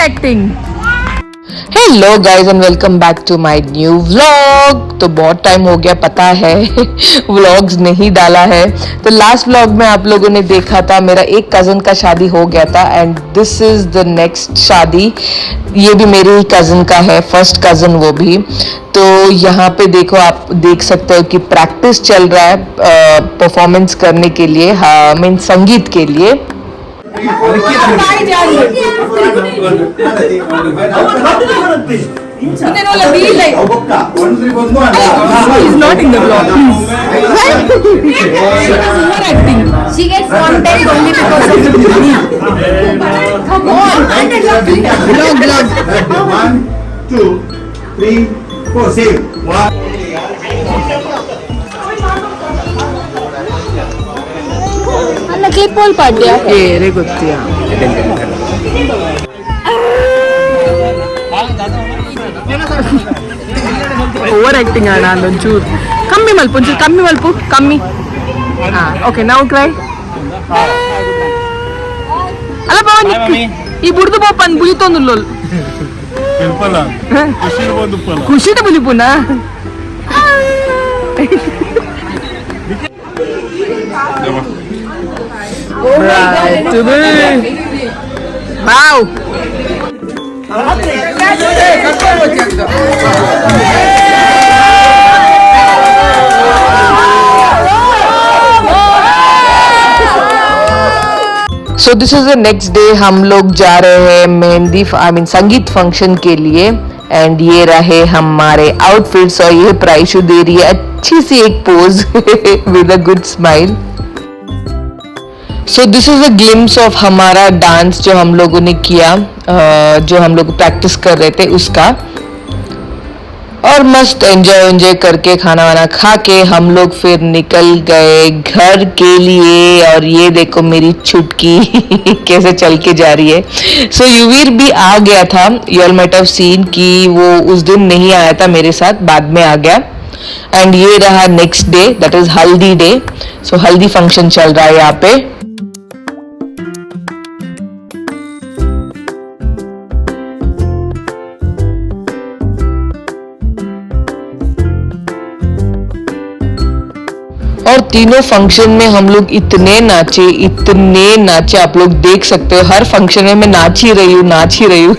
Acting. Hello guys and welcome back to my new vlog. तो बहुत time हो गया पता है व्लॉग्स नहीं डाला है। तो लास्ट व्लॉग में आप लोगों ने देखा था मेरा एक कजन का शादी हो गया था and this is the next शादी। ये भी मेरे ही कजन का है, फर्स्ट कजन वो भी। तो यहाँ पे देखो, आप देख सकते हो कि प्रैक्टिस चल रहा है परफॉर्मेंस करने के लिए, हाँ मीन संगीत के लिए। Not in the vlog. She gets content only because of me. Come on. Vlog. 1, 2, 3, 4, save. 1. नकली पोल पाट दिया वेरी गुड। ఓవర్ యాక్టింగ్ ఆడా కొంచెం కమ్మి మలుపు కమ్మి ఓకే నౌ క్రై అలా బాగుంది ఈ బుడిద పోపని బులితోంది లోల్ ఖుషిట బులిపునా wow so this is the next day. हम लोग जा रहे हैं मेहंदी संगीत फंक्शन के लिए एंड ये रहे हमारे आउटफिट्स और ये प्राइशु दे रही है अच्छी सी एक pose with a good smile. So this is the glimpse of हमारा डांस जो हम लोगों ने किया, जो हम लोग प्रैक्टिस कर रहे थे उसका। और मस्त एंजॉय करके खाना वाना खा के हम लोग फिर निकल गए घर के लिए। और ये देखो मेरी छुटकी कैसे चल के जा रही है। सो युवीर भी आ गया था, you all might have seen कि वो उस दिन नहीं आया था मेरे साथ, बाद में आ गया। एंड ये रहा नेक्स्ट डे, दैट इज हल्दी डे। सो हल्दी फंक्शन चल रहा है यहाँ पे। और तीनों फंक्शन में हम लोग इतने नाचे आप लोग देख सकते हो। हर फंक्शन में मैं नाच ही रही हूँ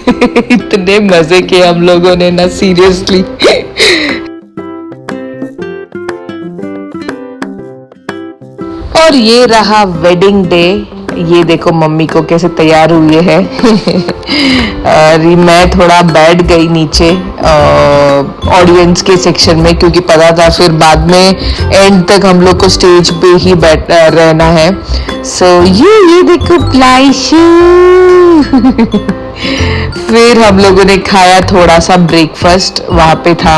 इतने मजे किए हम लोगों ने ना, सीरियसली। और ये रहा वेडिंग डे। ये देखो मम्मी को कैसे तैयार हुए है और मैं थोड़ा बैठ गई नीचे ऑडियंस के सेक्शन में, क्योंकि पता था फिर बाद में एंड तक हम लोग को स्टेज पे ही रहना है। सो ये देखो प्लाइशू फिर हम लोगों ने खाया थोड़ा सा ब्रेकफास्ट वहाँ पे था,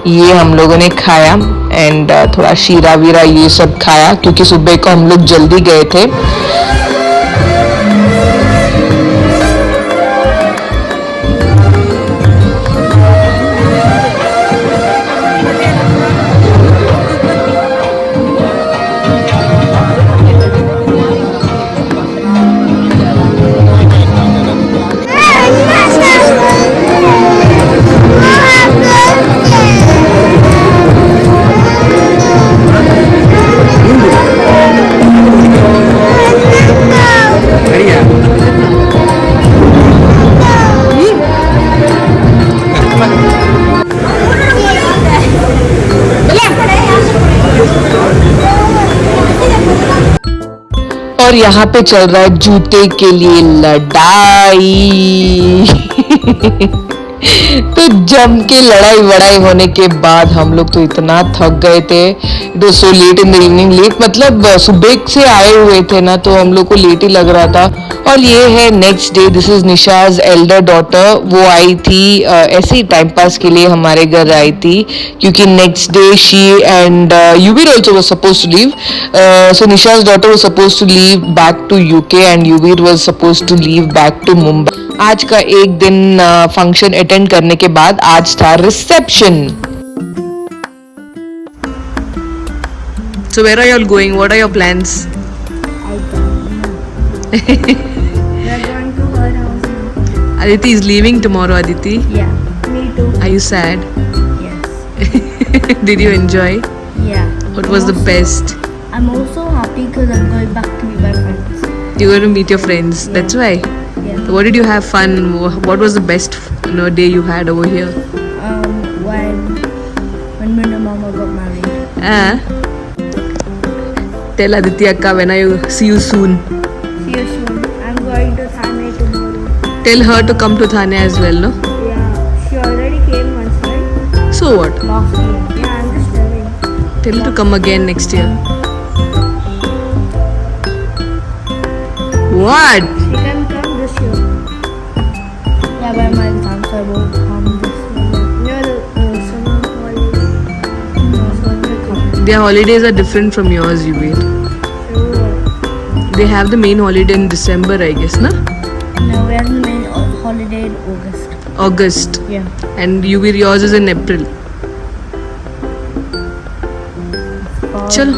ये हम लोगों ने खाया एंड थोड़ा शीरा वीरा ये सब खाया, क्योंकि सुबह को हम लोग जल्दी गए थे। और यहाँ पे चल रहा है जूते के लिए लड़ाई तो जम के लड़ाई वड़ाई होने के बाद हम लोग तो इतना थक गए थे। It was so late in the evening, late मतलब सुबह से आए हुए थे ना, तो हम लोग को लेट ही लग रहा था। और ये है next day, this is Nisha's elder daughter. वो आई थी ऐसे ही टाइम पास के लिए हमारे घर आई थी, क्योंकि next day she and Yuvir also was suppose to leave. So Nisha's daughter was suppose to leave back to UK and Yuvir was suppose to leave back to Mumbai. आज का एक दिन फंक्शन अटेंड करने के बाद आज था reception. So where are you all going? What are your plans? I don't know. We are going to her house now. Are Aditi is leaving tomorrow, Aditi. Yeah, me too. Are you sad? Yes. Did you enjoy? Yeah. What was the best? I'm also happy because I'm going back to meet my friends. You're going to meet your friends. That's why. Yeah. What did you have fun? What was the best day you had over here? When me and Mama got married. Tell Aditi Akka when I see you soon. See you soon. I'm going to Thane tomorrow. Tell her to come to Thane as well, no? Yeah. She already came once, right? So what? Last year. Yeah, I'm just telling. Tell her to come again next year. What? She can come this year. Yeah, but my exams I won't come this year. The summer holiday. So I'm gonna come. Their holidays are different from yours, you mean? Sure. They have the main holiday in December, I guess, na? No, we have the main holiday in August. August. Yeah. And yours is in April. Chal.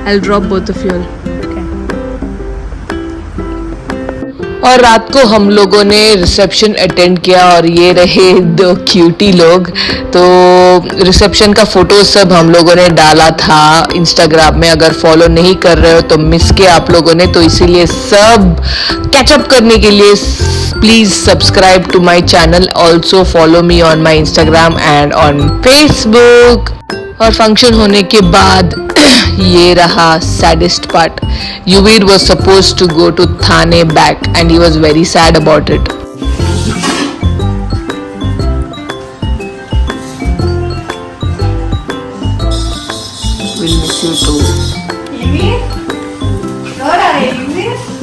I'll drop both of you all. और रात को हम लोगों ने reception attend किया और ये रहे 2 क्यूटी लोग। तो रिसेप्शन का फोटो सब हम लोगों ने डाला था इंस्टाग्राम में, अगर फॉलो नहीं कर रहे हो तो मिस किया आप लोगों ने, तो इसीलिए सब कैचअप करने के लिए please subscribe to my channel, also follow me on my Instagram and on Facebook. और फंक्शन होने के बाद ये रहा saddest part. Yuvir was supposed to go to Thane back and he was very sad about it. We'll miss you too.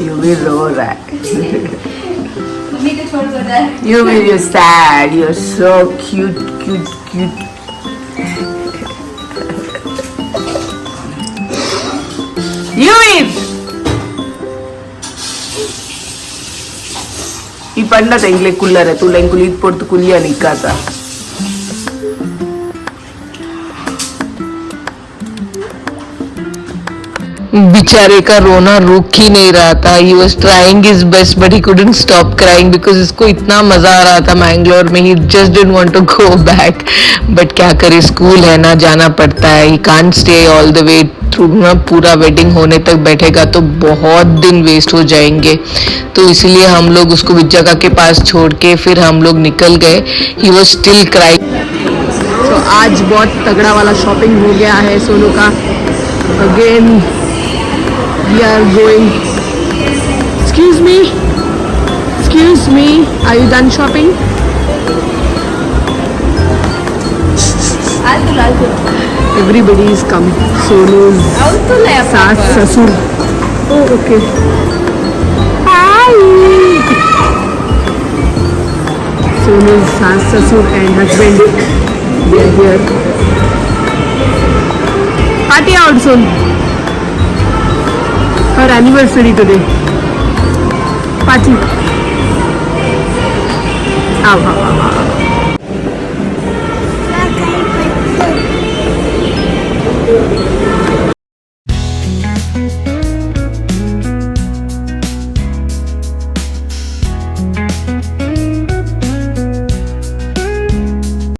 युवीर रो रहा है। युवीर, you're sad. You're so cute. युवीर! ఈ పండగ ఇంగ్లే కుల్లరే తుల ఇంకులి పొర్తు కులియా నికాతా बेचारे का रोना रुक ही नहीं रहा था। He was trying his best but he couldn't stop crying because इसको इतना मजा आ रहा था मैंगलोर में। He just didn't want to go back, but क्या करे, स्कूल है ना, जाना पड़ता है। He can't stay all the way through ना, पूरा वेडिंग होने तक बैठेगा तो बहुत दिन वेस्ट हो जाएंगे। तो इसलिए हम लोग उसको विजयका के पास छोड़ के फिर हम लोग निकल गए। He was still crying. तो आज बहुत तगड़ा वाला शॉपिंग हो गया है सोनू का। Again we are going. Excuse me, are you done shopping? Everybody is come. Sonu's saas sasur. Oh, okay. Hi. Sonu's saas sasur and husband, they are here. Party out soon. Her anniversary today. Party. Ow.